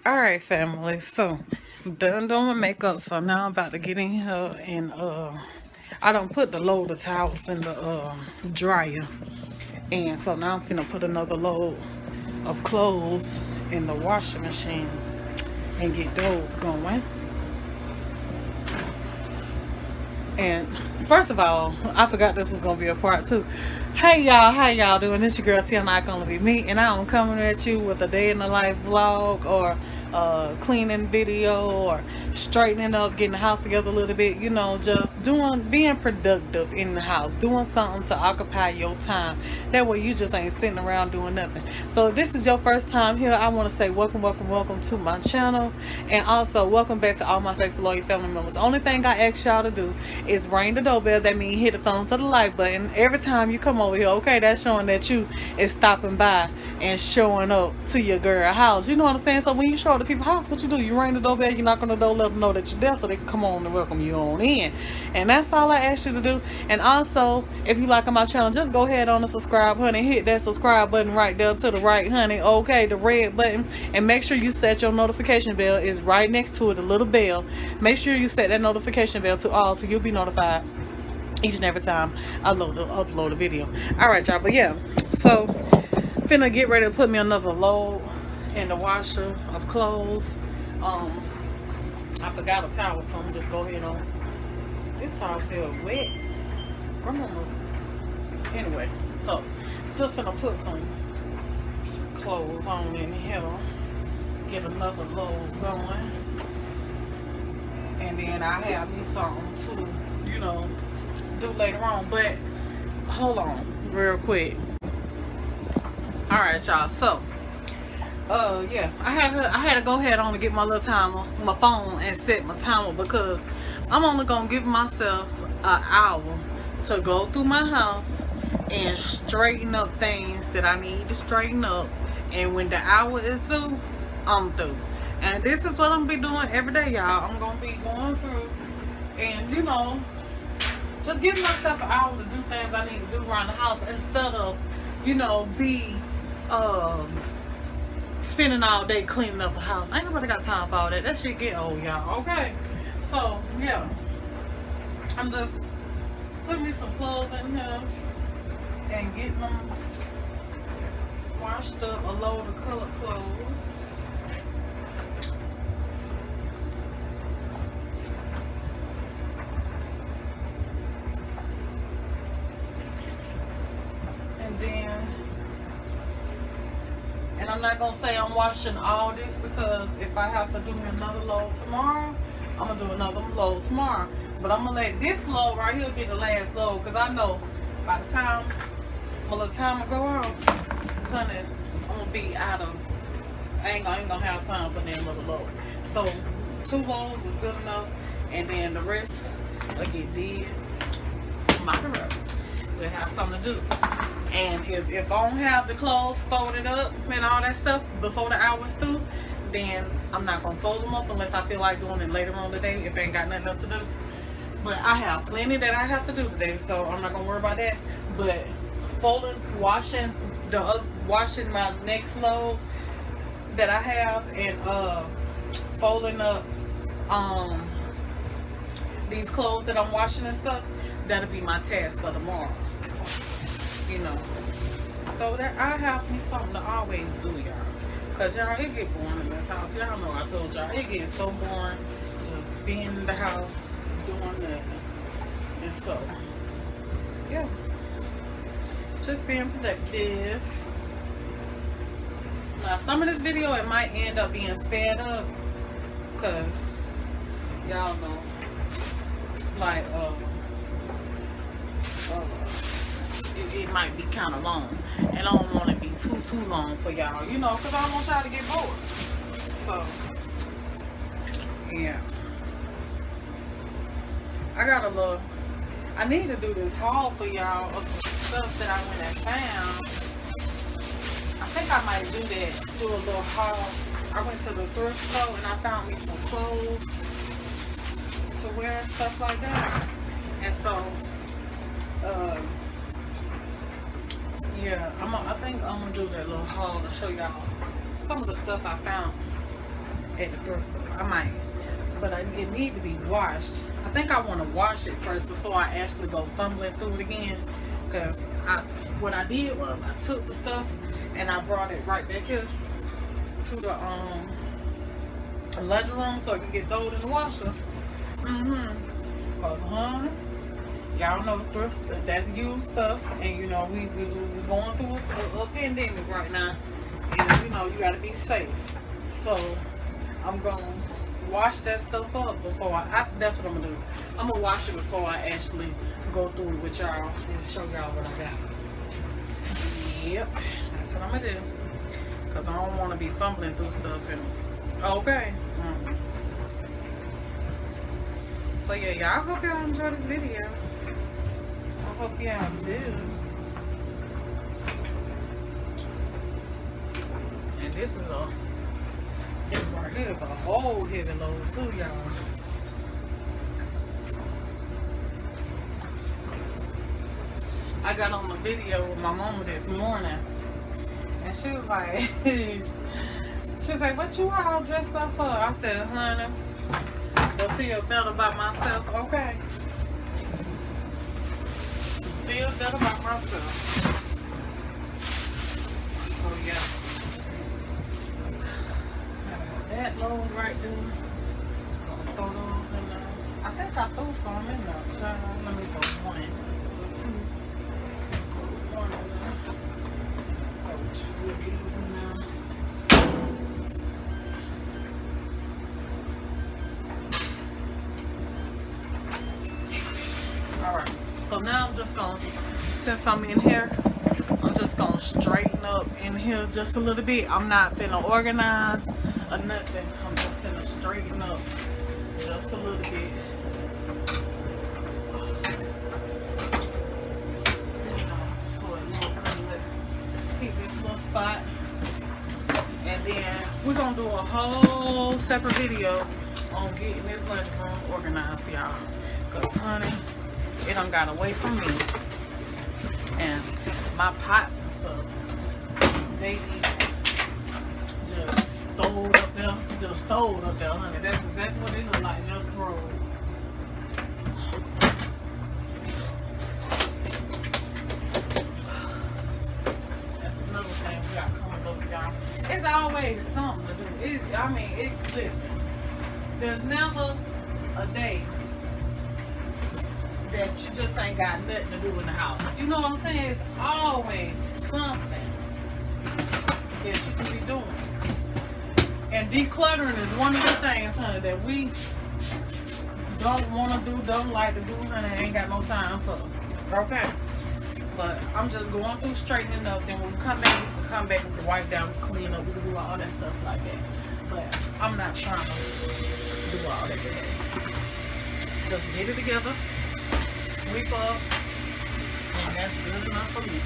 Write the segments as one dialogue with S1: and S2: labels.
S1: Alright, family, so I'm done doing my makeup, so now I'm about to get in here and I don't put the load of towels in the dryer, and so now I'm finna put another load of clothes in the washing machine and get those going. And first of all, I forgot this was gonna be a part 2. Hey y'all, how y'all doing? This your girl Tiana, gonna be me, and I'm coming at you with a day in the life vlog, or cleaning video, or straightening up, getting the house together a little bit, you know, just being productive in the house, doing something to occupy your time. That way you just ain't sitting around doing nothing. So if this is your first time here, I want to say welcome to my channel, and also welcome back to all my faithful loyal family members. The only thing I ask y'all to do is ring the doorbell. That means hit the thumbs of the like button every time you come over here. Okay, that's showing that you is stopping by and showing up to your girl house. You know what I'm saying? So when you show up to people's house, what you do? You ring the doorbell, you knock on the door, let them know that you're there so they can come on and welcome you on in. And that's all I ask you to do. And also, if you like my channel, just go ahead on the subscribe, honey. Hit that subscribe button right there to the right, honey. Okay, the red button. And make sure you set your notification bell. Is right next to it, the little bell. Make sure you set that notification bell to all, so you'll be notified each and every time I upload a video. Alright, y'all, but yeah, so finna get ready to put me another load in the washer of clothes. I forgot a towel, so I'm just go ahead on. This towel feels wet. Grandma's. Anyway, so just finna put some clothes on in here, get another load going, and then I have me something to, you know, do later on. But hold on real quick. All right, y'all, so yeah, I had to go ahead on and get my little timer, my phone, and set my timer, because I'm only gonna give myself an hour to go through my house and straighten up things that I need to straighten up. And when the hour is through, I'm through. And this is what I'm gonna be doing every day, y'all. I'm gonna be going through and, you know, just giving myself an hour to do things I need to do around the house, instead of, you know, spending all day cleaning up a house. Ain't nobody got time for all that. That shit get old, y'all. Okay, so yeah, I'm just putting me some clothes in here and getting them washed up, a load of colored clothes. And I'm not gonna say I'm washing all this, because if I have to do another load tomorrow, I'm gonna do another load tomorrow. But I'm gonna let this load right here be the last load, because I know by the time my little timer go off, honey, I'm gonna be out of, I ain't gonna have time for that little load. So 2 loads is good enough, and then the rest will get dead to my girl. We'll have something to do. And if I don't have the clothes folded up and all that stuff before the hour's through, then I'm not gonna fold them up unless I feel like doing it later on today, if I ain't got nothing else to do. But I have plenty that I have to do today, so I'm not gonna worry about that. But folding, washing my next load that I have, and folding up these clothes that I'm washing and stuff, that'll be my task for tomorrow. You know, so that I have me something to always do, y'all. Cause y'all, it get boring in this house. Y'all know I told y'all, it gets so boring just being in the house doing nothing. And so, yeah, just being productive. Now, some of this video, it might end up being sped up, cause y'all know, like it might be kind of long, and I don't want it to be too long for y'all, you know, because I don't want y'all to get bored. So yeah, I need to do this haul for y'all of some stuff that I went and found. I think I might do a little haul. I went to the thrift store and I found me some clothes to wear and stuff like that. And so yeah, I think I'm gonna do that little haul to show y'all some of the stuff I found at the thrift store. I might. But it need to be washed. I think I want to wash it first before I actually go fumbling through it again. Because what I did was I took the stuff and I brought it right back here to the laundry room so it can get thrown in the washer. Because, y'all know thrift, that's used stuff. And, you know, we going through a pandemic right now. And, you know, you got to be safe. So, I'm going to wash that stuff up before that's what I'm gonna do. I'm gonna wash it before I actually go through it with y'all and show y'all what I got. Yep, that's what I'm gonna do. Cause I don't want to be fumbling through stuff and okay. So yeah, y'all, hope y'all enjoy this video. I hope y'all do. And this right here is a whole heavy load too, y'all. I got on the video with my mama this morning, and she was like, "What you all dressed up for?" I said, "Honey, to feel better about myself." Okay. To feel better about myself. So yeah. That load right there. Gonna throw those in there. I think I threw some in there, child. Let me throw one. Two. One in there. Throw 2 of these in there. Alright. So now I'm just gonna, since I'm in here, I'm just gonna straighten up in here just a little bit. I'm not finna organize or nothing. I'm just gonna straighten up just a little bit. You know, so it won't really keep this little spot. And then we're gonna do a whole separate video on getting this lunchroom organized, y'all. Cause honey, it done got away from me. And my pots and stuff, they need just stowed up there, honey. That's exactly what they look like, just thrown. That's another thing we got coming up, y'all. It's always something to do. Listen, there's never a day that you just ain't got nothing to do in the house. You know what I'm saying? It's always something that you can be doing. And decluttering is one of the things, honey, that we don't want to do, don't like to do, honey, ain't got no time for. Okay? But I'm just going through straightening up. Then when we come back, we can wipe down, clean up, we can do all that stuff like that. But I'm not trying to do all that today. Just get it together, sweep up, and that's good enough for me.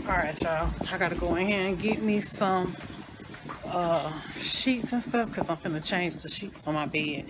S1: Alright, y'all. I gotta go in here and get me some sheets and stuff because I'm finna change the sheets on my bed.